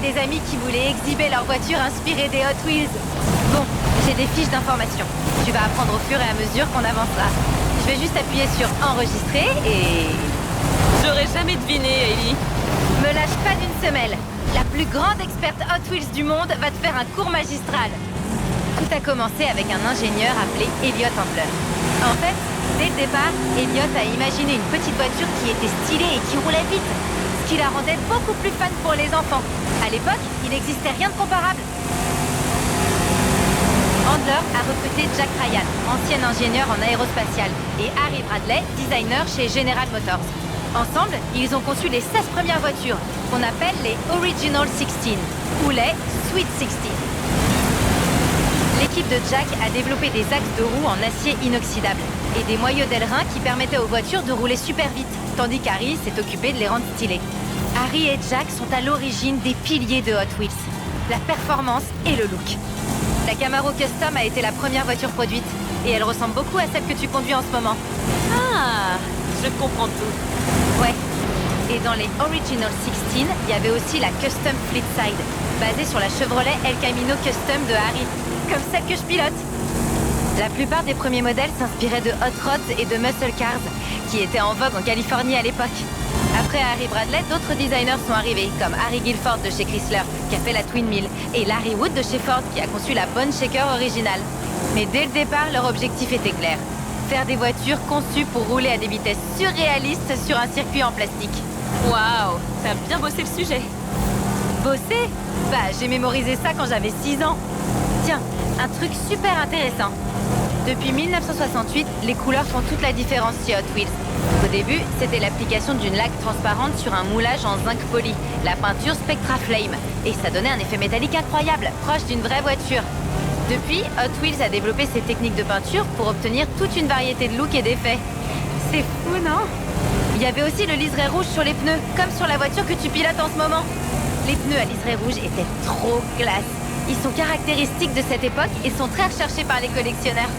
des amis qui voulaient exhiber leur voiture inspirée des Hot Wheels. Bon, j'ai des fiches d'information. Tu vas apprendre au fur et à mesure qu'on avancera. Je vais juste appuyer sur enregistrer et... J'aurais jamais deviné, Ellie. Me lâche pas d'une semelle. La plus grande experte Hot Wheels du monde va te faire un cours magistral. Tout a commencé avec un ingénieur appelé Elliot Handler. En fait, dès le départ, Elliot a imaginé une petite voiture qui était stylée et qui roulait vite, ce qui la rendait beaucoup plus fun pour les enfants. À l'époque, il n'existait rien de comparable. Handler a recruté Jack Ryan, ancien ingénieur en aérospatial, et Harry Bradley, designer chez General Motors. Ensemble, ils ont conçu les 16 premières voitures, qu'on appelle les Original 16, ou les Sweet 16. L'équipe de Jack a développé des axes de roue en acier inoxydable et des moyeux d'ailerin qui permettaient aux voitures de rouler super vite, tandis qu'Harry s'est occupé de les rendre stylées. Harry et Jack sont à l'origine des piliers de Hot Wheels, la performance et le look. La Camaro Custom a été la première voiture produite et elle ressemble beaucoup à celle que tu conduis en ce moment. Ah, je comprends tout. Ouais. Et dans les Original 16, il y avait aussi la Custom Fleetside, basée sur la Chevrolet El Camino Custom de Harry, comme celle que je pilote. La plupart des premiers modèles s'inspiraient de Hot Rods et de Muscle Cars, qui étaient en vogue en Californie à l'époque. Après Harry Bradley, d'autres designers sont arrivés, comme Harry Gilford de chez Chrysler, qui a fait la Twin Mill, et Larry Wood de chez Ford, qui a conçu la Bone Shaker originale. Mais dès le départ, leur objectif était clair. Faire des voitures conçues pour rouler à des vitesses surréalistes sur un circuit en plastique. Waouh, t'as bien bossé le sujet. Bosser? Bah, j'ai mémorisé ça quand j'avais 6 ans. Tiens, un truc super intéressant. Depuis 1968, les couleurs font toute la différence chez Hot Wheels. Au début, c'était l'application d'une laque transparente sur un moulage en zinc poli, la peinture Spectra Flame, et ça donnait un effet métallique incroyable, proche d'une vraie voiture. Depuis, Hot Wheels a développé ses techniques de peinture pour obtenir toute une variété de looks et d'effets. C'est fou, non? Il y avait aussi le liseré rouge sur les pneus, comme sur la voiture que tu pilotes en ce moment. Les pneus à liseré rouge étaient trop classe. Ils sont caractéristiques de cette époque et sont très recherchés par les collectionneurs.